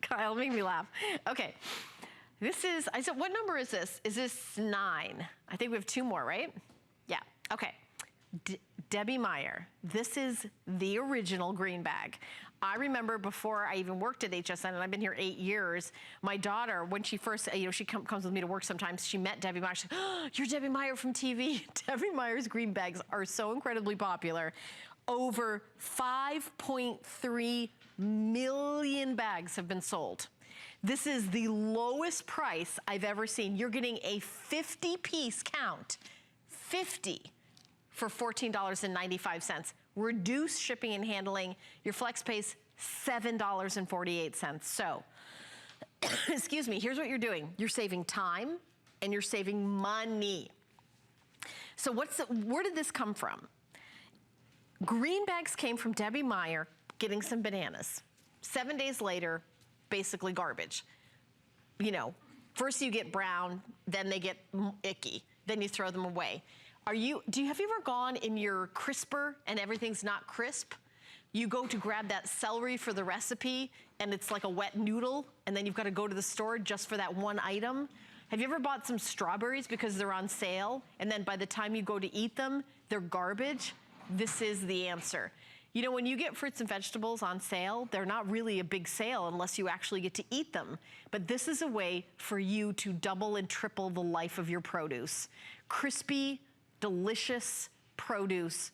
Kyle, make me laugh. Okay. This is, I said, what number is this? Is this 9? I think we have 2 more, right? Yeah, okay. Debbie Meyer, this is the original green bag. I remember before I even worked at HSN, and I've been here 8 years, my daughter, when she first, she comes with me to work sometimes, she met Debbie Meyer. She said, oh, you're Debbie Meyer from TV. Debbie Meyer's green bags are so incredibly popular. Over 5.3 million bags have been sold. This is the lowest price I've ever seen. You're getting a 50-piece count, 50 for $14.95. Reduced shipping and handling. Your flex pays $7.48. So, excuse me, here's what you're doing. You're saving time and you're saving money. So where did this come from? Green bags came from Debbie Meyer getting some bananas. 7 days later, basically garbage. You know, first you get brown, then they get icky, then you throw them away. Have you ever gone in your crisper and everything's not crisp? You go to grab that celery for the recipe and it's like a wet noodle and then you've got to go to the store just for that one item. Have you ever bought some strawberries because they're on sale and then by the time you go to eat them, they're garbage? This is the answer. You know, when you get fruits and vegetables on sale, they're not really a big sale unless you actually get to eat them. But this is a way for you to double and triple the life of your produce. Crispy, delicious produce,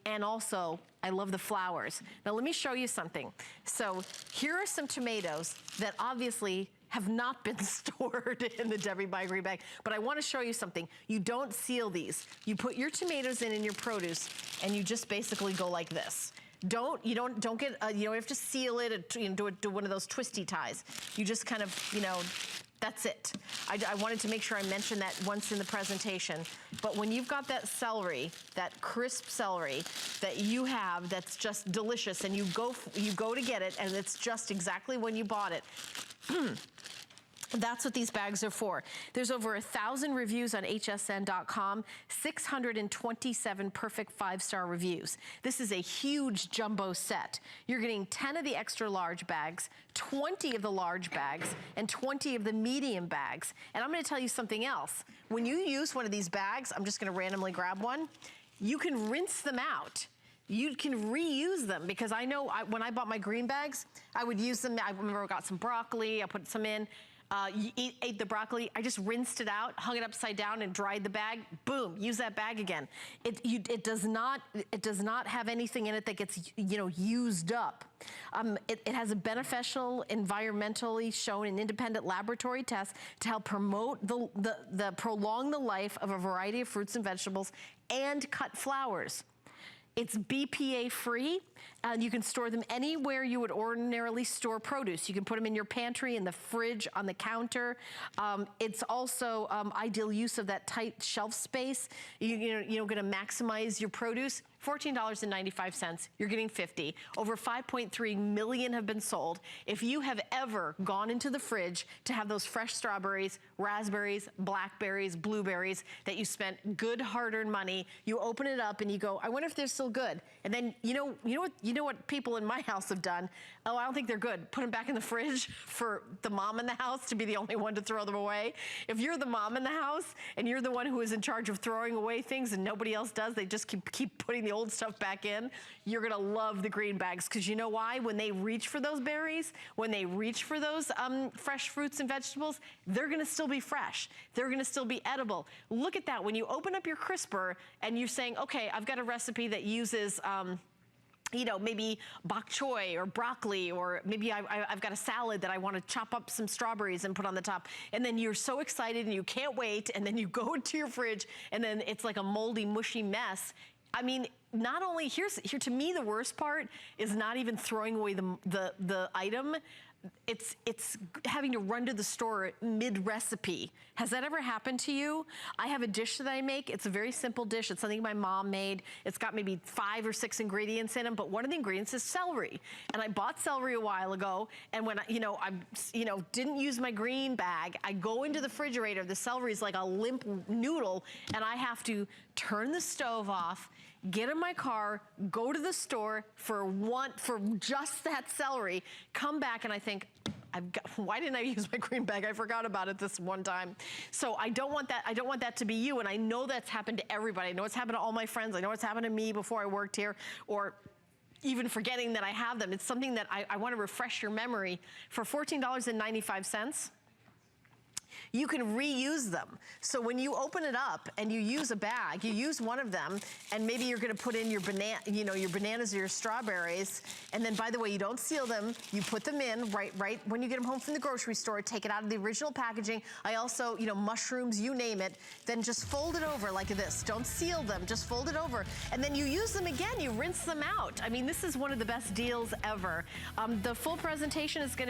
and also, I love the flowers. Now let me show you something. So here are some tomatoes that obviously have not been stored in the Debbie Meyer green bag, but I wanna show you something. You don't seal these. You put your tomatoes in your produce and you just basically go like this. You don't have to seal it and do one of those twisty ties. You just kind of, that's it. I wanted to make sure I mentioned that once in the presentation. But when you've got that celery, that crisp celery that you have that's just delicious and you go to get it and it's just exactly when you bought it, that's what these bags are for. There's over 1,000 reviews on hsn.com, 627 perfect 5-star reviews. This is a huge jumbo set. You're getting 10 of the extra large bags, 20 of the large bags, and 20 of the medium bags. And I'm gonna tell you something else. When you use one of these bags, I'm just gonna randomly grab one, you can rinse them out. You can reuse them because I know when I bought my green bags, I would use them. I remember I got some broccoli, I put some in. Ate the broccoli, I just rinsed it out, hung it upside down and dried the bag, boom, use that bag again. It does not have anything in it that gets, used up. It has a beneficial, environmentally shown in independent laboratory tests to help promote prolong the life of a variety of fruits and vegetables and cut flowers. It's BPA free, and you can store them anywhere you would ordinarily store produce. You can put them in your pantry, in the fridge, on the counter. It's also ideal use of that tight shelf space. You're gonna maximize your produce. $14.95, you're getting 50. Over 5.3 million have been sold. If you have ever gone into the fridge to have those fresh strawberries, raspberries, blackberries, blueberries that you spent good hard-earned money, you open it up and you go, I wonder if they're still good. And then you know what people in my house have done? Oh, I don't think they're good. Put them back in the fridge for the mom in the house to be the only one to throw them away. If you're the mom in the house and you're the one who is in charge of throwing away things and nobody else does, they just keep putting the old stuff back in, you're gonna love the green bags, because you know why? When they reach for those berries, when they reach for those fresh fruits and vegetables, they're gonna still be fresh. They're gonna still be edible. Look at that. When you open up your crisper and you're saying, okay, I've got a recipe that uses maybe bok choy or broccoli, or maybe I've got a salad that I want to chop up some strawberries and put on the top. And then you're so excited and you can't wait, and then you go into your fridge and then it's like a moldy, mushy mess. I mean, not only, here to me the worst part is not even throwing away the item. It's having to run to the store mid-recipe. Has that ever happened to you? I have a dish that I make. It's a very simple dish. It's something my mom made. It's got maybe 5 or 6 ingredients in them, but one of the ingredients is celery. And I bought celery a while ago, and when I didn't use my green bag, I go into the refrigerator, the celery is like a limp noodle, and I have to turn the stove off, get in my car, go to the store for just that celery, come back and I think, why didn't I use my green bag? I forgot about it this one time. So I don't want that to be you, and I know that's happened to everybody. I know it's happened to all my friends. I know it's happened to me before I worked here, or even forgetting that I have them. It's something that I want to refresh your memory. For $14.95, you can reuse them. So when you open it up and you use a bag, you use one of them, and maybe you're gonna put in your your bananas or your strawberries, and then, by the way, you don't seal them, you put them in right when you get them home from the grocery store, take it out of the original packaging. I also, mushrooms, you name it, then just fold it over like this. Don't seal them, just fold it over. And then you use them again, you rinse them out. I mean, this is one of the best deals ever. The full presentation is gonna